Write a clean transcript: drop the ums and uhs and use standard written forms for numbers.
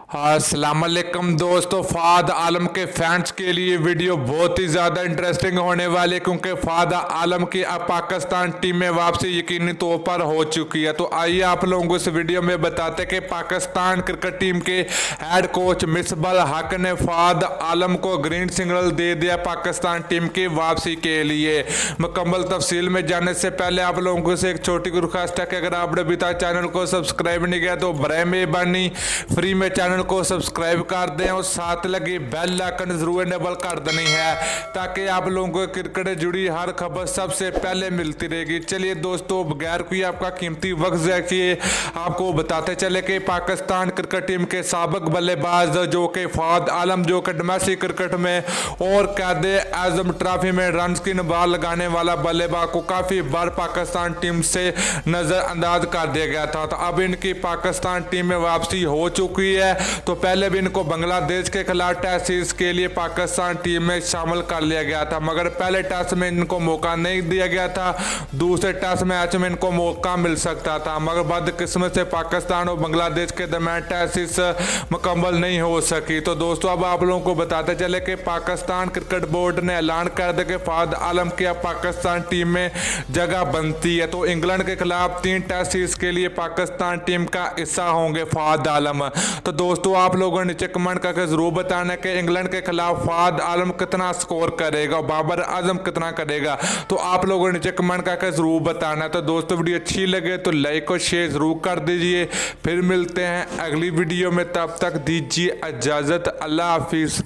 अस्सलाम वालेकुम दोस्तों, फाद आलम के फैंस के लिए वीडियो बहुत ही ज़्यादा इंटरेस्टिंग होने वाली, क्योंकि फाद आलम की अब पाकिस्तान टीम में वापसी यकीनी तौर पर हो चुकी है। तो आइए आप लोगों को इस वीडियो में बताते कि पाकिस्तान क्रिकेट टीम के हेड कोच मिसबाह हक ने फाद आलम को ग्रीन सिग्नल दे दिया पाकिस्तान टीम की वापसी के लिए। मुकम्मल तफसील में जाने से पहले आप लोगों को से एक छोटी गुरखास्त है कि अगर आपने अभी तक चैनल को सब्सक्राइब नहीं किया तो बराए मेहरबानी फ्री में चैनल को सब्सक्राइब कर दें और साथ लगी बेल आइकन जरूर इनेबल कर देनी है, ताकि आप लोगों को क्रिकेट से जुड़ी हर खबर सबसे पहले मिलती रहेगी। चलिए दोस्तों, बगैर कोई आपका कीमती वक्त ज़ाया किए आपको बताते चले कि पाकिस्तान क्रिकेट टीम के साबिक बल्लेबाज जो कि फाद आलम, जो कि डोमेस्टिक क्रिकेट में और कायद-ए-आज़म ट्रॉफी में रन की नबार लगाने वाला बल्लेबाज को काफ़ी बार पाकिस्तान टीम से नज़रअंदाज कर दिया गया था। तो अब इनकी पाकिस्तान टीम में वापसी हो चुकी है। तो पहले भी इनको बांग्लादेश के खिलाफ टेस्ट सीरीज के लिए पाकिस्तान टीम में शामिल कर लिया गया था, मगर पहले टेस्ट में इनको मौका नहीं दिया गया था। दूसरे टेस्ट मैच में इनको मौका मिल सकता था, मगर बदकिस्मत से पाकिस्तान और बांग्लादेश के दरमियान टेस्ट सीरीज मुकम्मल नहीं हो सकी। तो दोस्तों, अब आप लोगों को बताते चले कि पाकिस्तान क्रिकेट बोर्ड ने ऐलान कर दिया कि फाद आलम की अब पाकिस्तान टीम में जगह बनती है। तो इंग्लैंड के खिलाफ 3 टेस्ट सीरीज के लिए पाकिस्तान टीम का हिस्सा होंगे फाद आलम। तो दोस्तों, आप लोगों ने नीचे कमेंट करके जरूर बताना कि इंग्लैंड के खिलाफ फाद आलम कितना स्कोर करेगा और बाबर आजम कितना करेगा। तो आप लोगों ने नीचे कमेंट करके जरूर बताना। तो दोस्तों, वीडियो अच्छी लगे तो लाइक और शेयर जरूर कर दीजिए। फिर मिलते हैं अगली वीडियो में, तब तक दीजिए इजाजत। अल्लाह हाफिज।